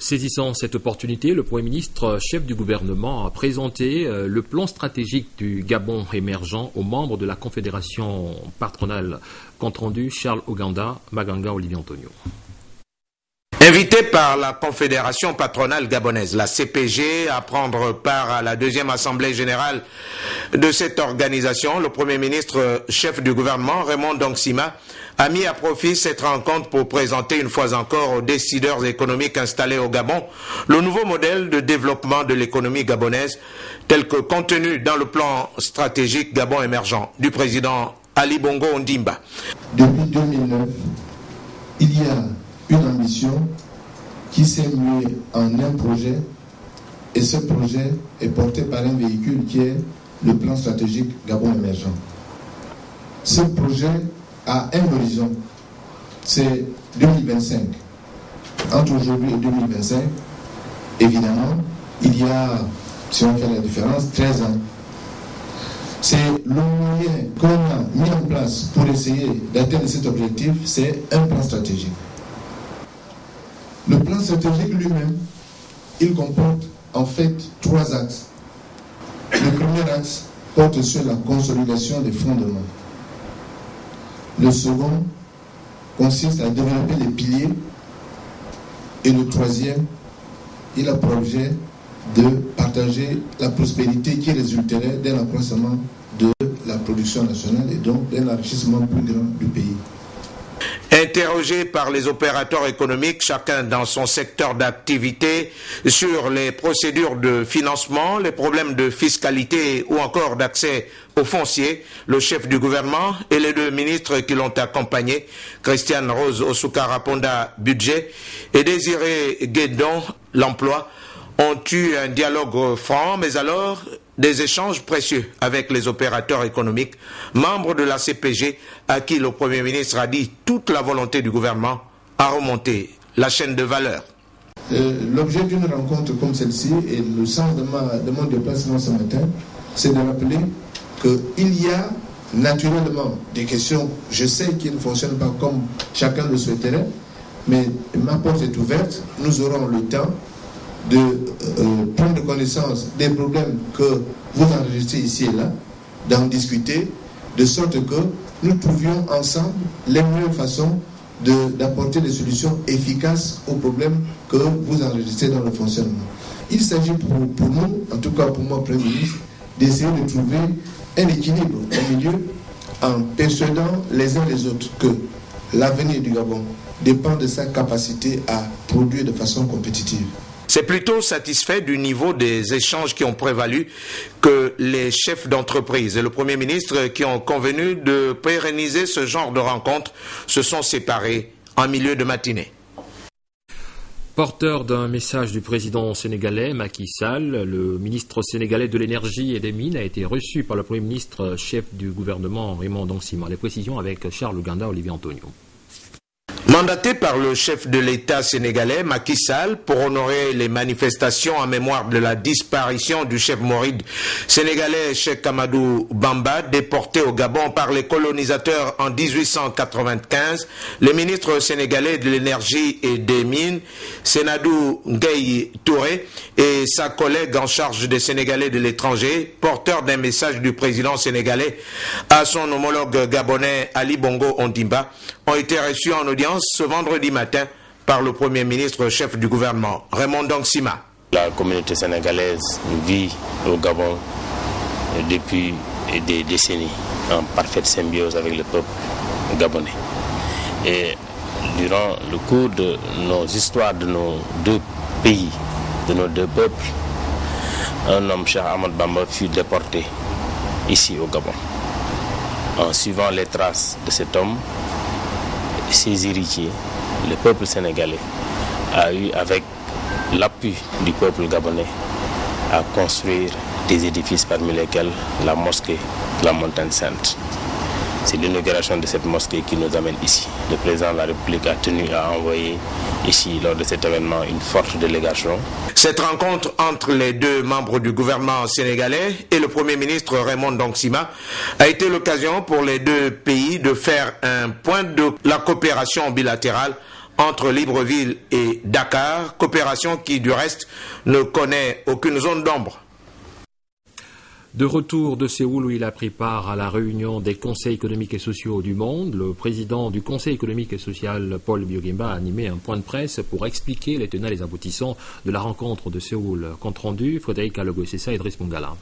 Saisissant cette opportunité, le Premier ministre, chef du gouvernement, a présenté le plan stratégique du Gabon émergent aux membres de la Confédération patronale. Compte rendu, Charles Oganda, Maganga, Olivier Antonio. Invité par la Confédération patronale gabonaise, la CPG, à prendre part à la deuxième assemblée générale de cette organisation, le Premier ministre, chef du gouvernement, Raymond Ndongsima, a mis à profit cette rencontre pour présenter une fois encore aux décideurs économiques installés au Gabon le nouveau modèle de développement de l'économie gabonaise tel que contenu dans le plan stratégique Gabon émergent du président Ali Bongo Ondimba. Depuis 2009, il y a une ambition qui s'est muée en un projet, et ce projet est porté par un véhicule qui est le plan stratégique Gabon émergent. Ce projet a un horizon, c'est 2025. Entre aujourd'hui et 2025, évidemment, il y a, si on fait la différence, 13 ans. C'est le moyen qu'on a mis en place pour essayer d'atteindre cet objectif, c'est un plan stratégique. Le plan stratégique lui-même, il comporte en fait 3 axes. Le premier axe porte sur la consolidation des fondements. Le second consiste à développer les piliers. Et le troisième, il a pour objet de partager la prospérité qui résulterait d'un accroissement de la production nationale et donc d'un enrichissement plus grand du pays. Interrogés par les opérateurs économiques, chacun dans son secteur d'activité, sur les procédures de financement, les problèmes de fiscalité ou encore d'accès au foncier, le chef du gouvernement et les 2 ministres qui l'ont accompagné, Christiane Rose Osukara-Ponda, budget, et Désiré Guédon, l'emploi, ont eu un dialogue franc, mais alors des échanges précieux avec les opérateurs économiques, membres de la CPG, à qui le Premier ministre a dit toute la volonté du gouvernement à remonter la chaîne de valeur. L'objet d'une rencontre comme celle-ci et le sens de mon déplacement ce matin, c'est de rappeler qu'il y a naturellement des questions, je sais qu'ils ne fonctionnent pas comme chacun le souhaiterait, mais ma porte est ouverte, nous aurons le temps de prendre connaissance des problèmes que vous enregistrez ici et là, d'en discuter, de sorte que nous trouvions ensemble les meilleures façons d'apporter des solutions efficaces aux problèmes que vous enregistrez dans le fonctionnement. Il s'agit pour nous, en tout cas pour moi, Premier ministre, d'essayer de trouver un équilibre au milieu en persuadant les uns les autres que l'avenir du Gabon dépend de sa capacité à produire de façon compétitive. C'est plutôt satisfait du niveau des échanges qui ont prévalu que les chefs d'entreprise et le Premier ministre qui ont convenu de pérenniser ce genre de rencontres se sont séparés en milieu de matinée. Porteur d'un message du président sénégalais Macky Sall, le ministre sénégalais de l'énergie et des mines a été reçu par le Premier ministre chef du gouvernement Raymond Ndongsima. Les précisions avec Charles Oganda, Olivier Antonio. Mandaté par le chef de l'État sénégalais, Macky Sall, pour honorer les manifestations en mémoire de la disparition du chef mouride sénégalais Cheikh Amadou Bamba, déporté au Gabon par les colonisateurs en 1895, le ministre sénégalais de l'énergie et des mines, Senadou Gueye Touré, et sa collègue en charge des Sénégalais de l'étranger, porteur d'un message du président sénégalais à son homologue gabonais Ali Bongo Ondimba, ont été reçus en audience ce vendredi matin par le Premier ministre chef du gouvernement, Raymond Ndongsima. La communauté sénégalaise vit au Gabon depuis des décennies en parfaite symbiose avec le peuple gabonais. Et durant le cours de nos histoires de nos 2 pays, de nos 2 peuples, un homme, Cheikh Ahmadou Bamba, fut déporté ici au Gabon. En suivant les traces de cet homme, ses héritiers, le peuple sénégalais, a eu, avec l'appui du peuple gabonais, à construire des édifices parmi lesquels la mosquée de la Montagne Sainte. C'est l'inauguration de cette mosquée qui nous amène ici. Le président de la République a tenu à envoyer ici, lors de cet événement, une forte délégation. Cette rencontre entre les 2 membres du gouvernement sénégalais et le Premier ministre Raymond Ndongsima a été l'occasion pour les 2 pays de faire un point de la coopération bilatérale entre Libreville et Dakar, coopération qui du reste ne connaît aucune zone d'ombre. De retour de Séoul où il a pris part à la réunion des conseils économiques et sociaux du monde, le président du Conseil économique et social, Paul Biyo-Gimba, a animé un point de presse pour expliquer les tenants et les aboutissants de la rencontre de Séoul. Compte rendu, Frédéric Alogo-Sessa et Idriss Mongala.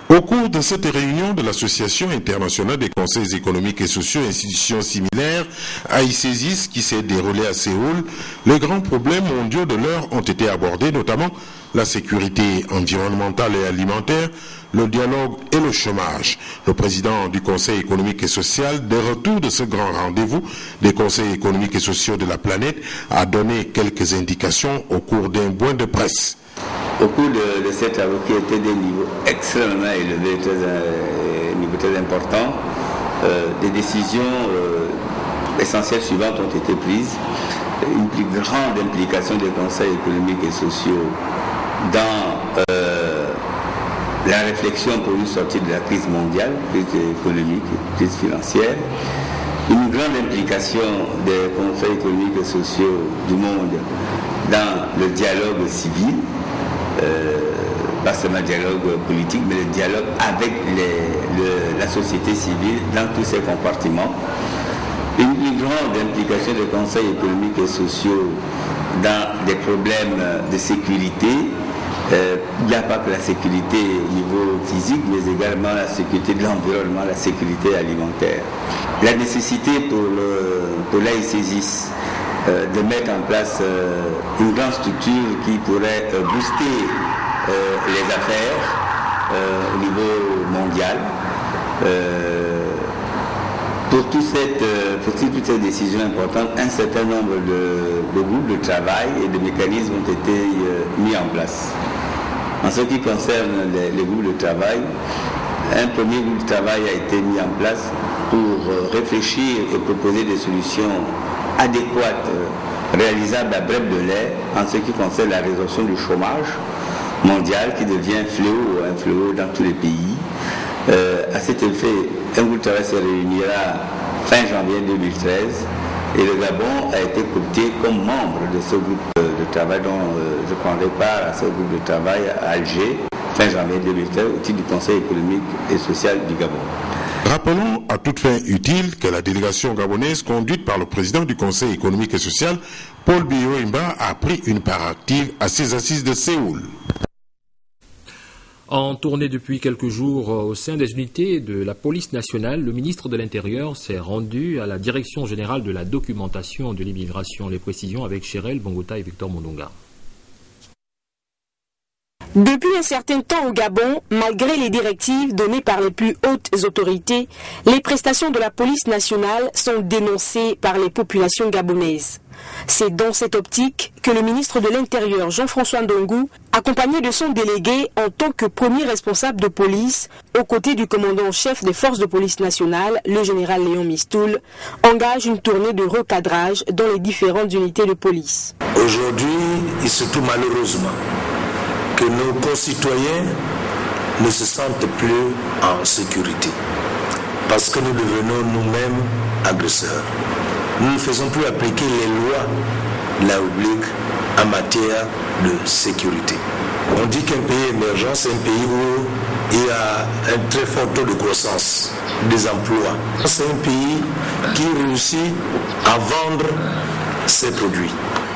Au cours de cette réunion de l'Association internationale des conseils économiques et sociaux et institutions similaires, AICESIS, qui s'est déroulée à Séoul, les grands problèmes mondiaux de l'heure ont été abordés, notamment la sécurité environnementale et alimentaire, le dialogue et le chômage. Le président du Conseil économique et social, de retour de ce grand rendez-vous des conseils économiques et sociaux de la planète, a donné quelques indications au cours d'un point de presse. Au cours de ces travaux qui étaient des niveaux extrêmement élevés, niveaux très importants, des décisions essentielles suivantes ont été prises. Une plus grande implication des conseils économiques et sociaux dans la réflexion pour une sortie de la crise mondiale, crise économique, crise financière. Une grande implication des conseils économiques et sociaux du monde dans le dialogue civil. Pas seulement le dialogue politique, mais le dialogue avec la société civile dans tous ses compartiments. Une grande implication des conseils économiques et sociaux dans des problèmes de sécurité. Il n'y a pas que la sécurité au niveau physique, mais également la sécurité de l'environnement, la sécurité alimentaire. La nécessité pour l'AICESIS de mettre en place une grande structure qui pourrait booster les affaires au niveau mondial. Pour toutes ces décisions importantes, un certain nombre de groupes de travail et de mécanismes ont été mis en place. En ce qui concerne les groupes de travail, un premier groupe de travail a été mis en place pour réfléchir et proposer des solutions adéquates, réalisables à bref délai en ce qui concerne la résolution du chômage mondial qui devient un fléau dans tous les pays. À cet effet, un groupe de travail se réunira fin janvier 2013 et le Gabon a été coopté comme membre de ce groupe de travail dont je prendrai part à ce groupe de travail à Alger fin janvier 2013 au titre du Conseil économique et social du Gabon. Rappelons à toute fin utile que la délégation gabonaise conduite par le président du Conseil économique et social, Paul Biyo-Gimba, a pris une part active à ces assises de Séoul. En tournée depuis quelques jours au sein des unités de la police nationale, le ministre de l'Intérieur s'est rendu à la Direction générale de la documentation de l'immigration. Les précisions avec Chérel Bongota et Victor Mondonga. Depuis un certain temps au Gabon, malgré les directives données par les plus hautes autorités, les prestations de la police nationale sont dénoncées par les populations gabonaises. C'est dans cette optique que le ministre de l'Intérieur, Jean-François Ndongou, accompagné de son délégué en tant que premier responsable de police, aux côtés du commandant-chef des forces de police nationales, le général Léon Mistoul, engage une tournée de recadrage dans les différentes unités de police. Aujourd'hui, il se trouve malheureusement que nos concitoyens ne se sentent plus en sécurité parce que nous devenons nous-mêmes agresseurs. Nous ne faisons plus appliquer les lois de la République en matière de sécurité. On dit qu'un pays émergent, c'est un pays où il y a un très fort taux de croissance des emplois. C'est un pays qui réussit à vendre ses produits.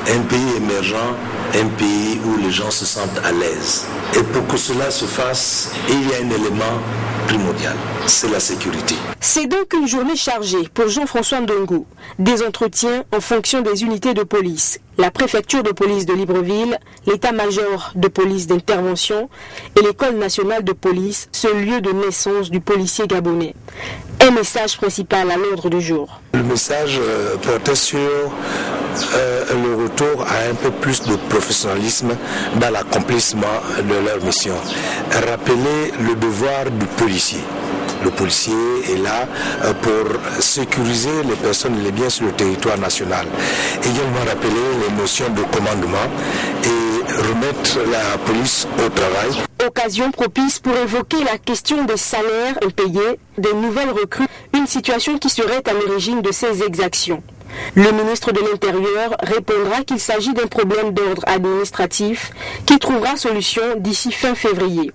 Un pays émergent, un pays où les gens se sentent à l'aise. Et pour que cela se fasse, il y a un élément primordial, c'est la sécurité. C'est donc une journée chargée pour Jean-François Ndongou. Des entretiens en fonction des unités de police, la préfecture de police de Libreville, l'état-major de police d'intervention et l'école nationale de police, ce lieu de naissance du policier gabonais. Un message principal à l'ordre du jour. Le message portait sur le retour à un peu plus de professionnalisme dans l'accomplissement de leur mission. Rappeler le devoir du policier. Le policier est là pour sécuriser les personnes et les biens sur le territoire national. Également rappeler les notions de commandement et remettre la police au travail. Occasion propice pour évoquer la question des salaires impayés, des nouvelles recrues, une situation qui serait à l'origine de ces exactions. Le ministre de l'Intérieur répondra qu'il s'agit d'un problème d'ordre administratif qui trouvera solution d'ici fin février.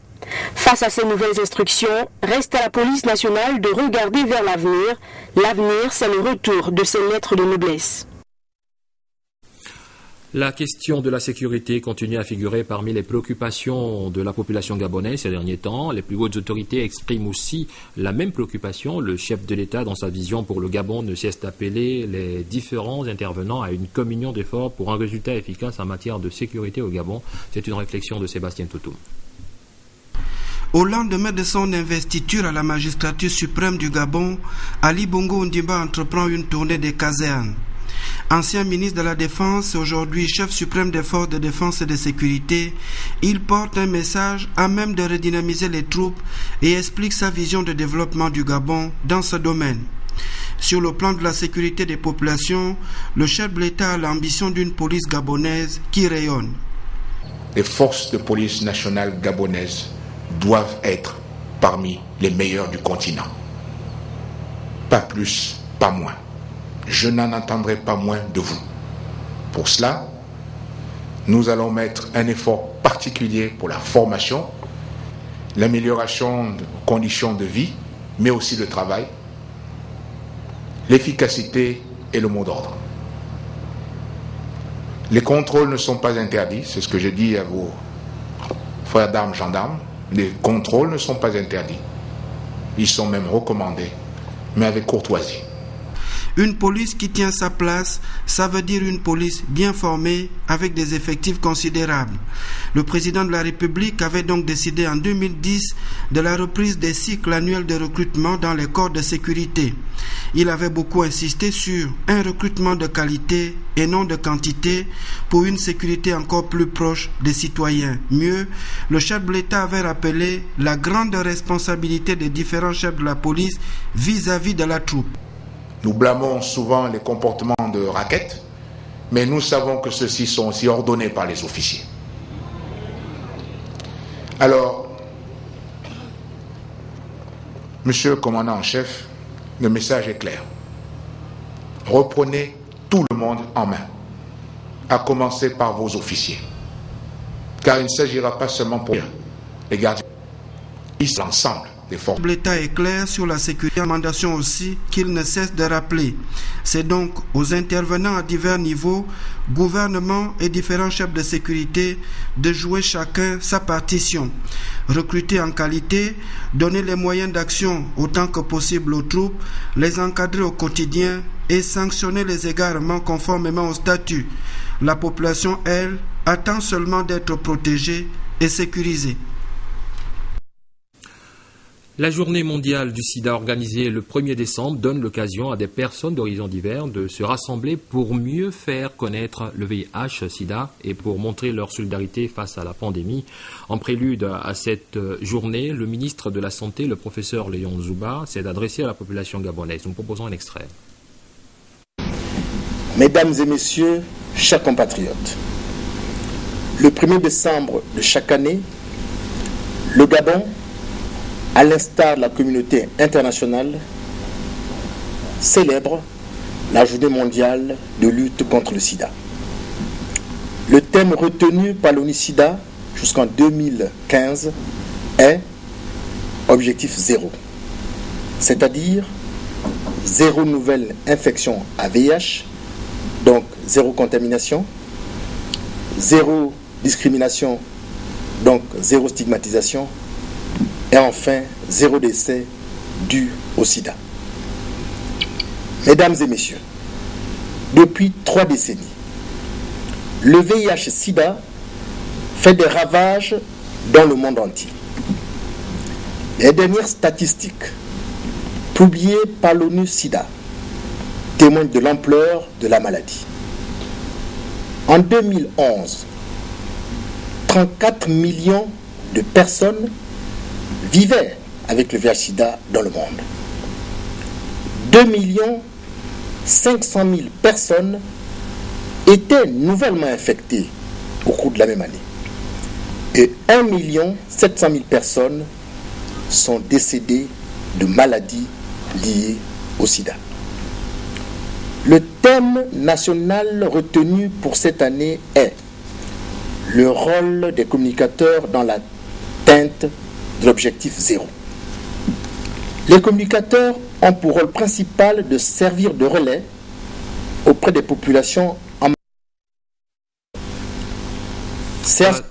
Face à ces nouvelles instructions, reste à la police nationale de regarder vers l'avenir. L'avenir, c'est le retour de ces lettres de noblesse. La question de la sécurité continue à figurer parmi les préoccupations de la population gabonaise ces derniers temps. Les plus hautes autorités expriment aussi la même préoccupation. Le chef de l'État, dans sa vision pour le Gabon, ne cesse d'appeler les différents intervenants à une communion d'efforts pour un résultat efficace en matière de sécurité au Gabon. C'est une réflexion de Sébastien Toutoum. Au lendemain de son investiture à la magistrature suprême du Gabon, Ali Bongo Ondimba entreprend une tournée des casernes. Ancien ministre de la Défense, aujourd'hui chef suprême des forces de défense et de sécurité, il porte un message à même de redynamiser les troupes et explique sa vision de développement du Gabon dans ce domaine. Sur le plan de la sécurité des populations, le chef de l'État a l'ambition d'une police gabonaise qui rayonne. Les forces de police nationales gabonaises doivent être parmi les meilleures du continent. Pas plus, pas moins. Je n'en entendrai pas moins de vous. Pour cela, nous allons mettre un effort particulier pour la formation, l'amélioration des conditions de vie, mais aussi le travail, l'efficacité et le mot d'ordre. Les contrôles ne sont pas interdits, c'est ce que je dis à vos frères d'armes gendarmes. Les contrôles ne sont pas interdits. Ils sont même recommandés, mais avec courtoisie. Une police qui tient sa place, ça veut dire une police bien formée avec des effectifs considérables. Le président de la République avait donc décidé en 2010 de la reprise des cycles annuels de recrutement dans les corps de sécurité. Il avait beaucoup insisté sur un recrutement de qualité et non de quantité pour une sécurité encore plus proche des citoyens. Mieux, le chef de l'État avait rappelé la grande responsabilité des différents chefs de la police vis-à-vis de la troupe. Nous blâmons souvent les comportements de raquettes, mais nous savons que ceux-ci sont aussi ordonnés par les officiers. Alors, monsieur le commandant en chef, le message est clair. Reprenez tout le monde en main, à commencer par vos officiers. Car il ne s'agira pas seulement pour les gardiens, ils sont ensemble. L'État est clair sur la sécurité, recommandation aussi qu'il ne cesse de rappeler. C'est donc aux intervenants à divers niveaux, gouvernement et différents chefs de sécurité, de jouer chacun sa partition. Recruter en qualité, donner les moyens d'action autant que possible aux troupes, les encadrer au quotidien et sanctionner les égarements conformément au statut. La population, elle, attend seulement d'être protégée et sécurisée. La journée mondiale du sida organisée le 1er décembre donne l'occasion à des personnes d'horizons divers de se rassembler pour mieux faire connaître le VIH-sida et pour montrer leur solidarité face à la pandémie. En prélude à cette journée, le ministre de la Santé, le professeur Léon Zouba, s'est adressé à la population gabonaise. Nous proposons un extrait. Mesdames et messieurs, chers compatriotes, le 1er décembre de chaque année, le Gabon, à l'instar de la communauté internationale, célèbre la journée mondiale de lutte contre le sida. Le thème retenu par l'ONU-SIDA jusqu'en 2015 est Objectif zéro, c'est-à-dire zéro nouvelle infection à VIH, donc zéro contamination, zéro discrimination, donc zéro stigmatisation, et enfin, zéro décès dû au sida. Mesdames et messieurs, depuis 3 décennies, le VIH-Sida fait des ravages dans le monde entier. Les dernières statistiques publiées par l'ONU-SIDA témoignent de l'ampleur de la maladie. En 2011, 34 millions de personnes vivaient avec le VIH-Sida dans le monde. 2 500 000 personnes étaient nouvellement infectées au cours de la même année. Et 1 700 000 personnes sont décédées de maladies liées au sida. Le thème national retenu pour cette année est le rôle des communicateurs dans l'atteinte de l'objectif 0. Les communicateurs ont pour rôle principal de servir de relais auprès des populations en... Certes,